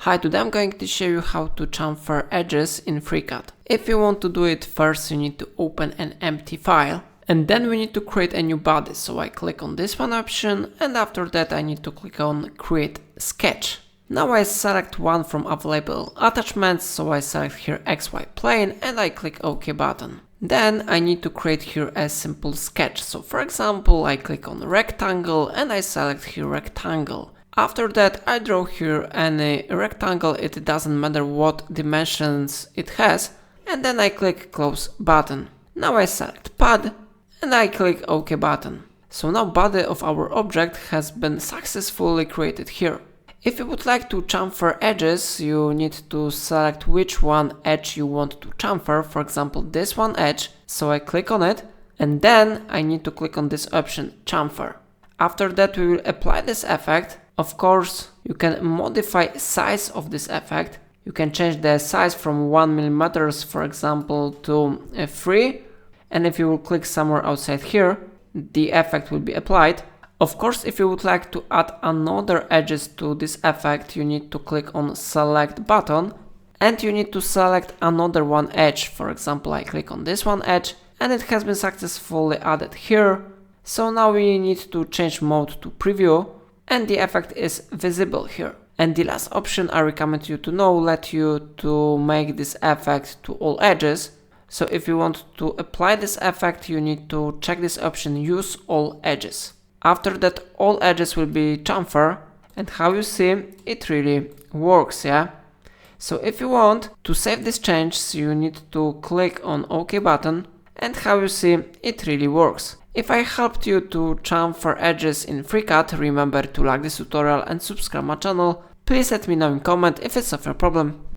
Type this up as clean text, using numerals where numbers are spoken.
Hi, today I'm going to show you how to chamfer edges in FreeCAD. If you want to do it, first you need to open an empty file and then we need to create a new body. So I click on this one option and after that I need to click on create sketch. Now I select one from available attachments, so I select here XY plane and I click OK button. Then I need to create here a simple sketch. So for example, I click on rectangle and I select here rectangle. After that I draw here any rectangle, it doesn't matter what dimensions it has, and then I click close button. Now I select pad and I click OK button. So now body of our object has been successfully created here. If you would like to chamfer edges, you need to select which one edge you want to chamfer, for example this one edge, so I click on it and then I need to click on this option chamfer. After that we will apply this effect. Of course, you can modify size of this effect. You can change the size from 1 mm, for example, to 3, and if you will click somewhere outside here, the effect will be applied. Of course, if you would like to add another edges to this effect, you need to click on select button and you need to select another one edge. For example, I click on this one edge and it has been successfully added here. So now we need to change mode to preview and the effect is visible here. And the last option I recommend you to know, let you to make this effect to all edges. So if you want to apply this effect, you need to check this option, use all edges. After that, all edges will be chamfer, and how you see, it really works, yeah? So if you want to save this change, you need to click on OK button, and how you see, it really works. If I helped you to chamfer edges in FreeCAD, remember to like this tutorial and subscribe my channel. Please let me know in comment if it's a problem.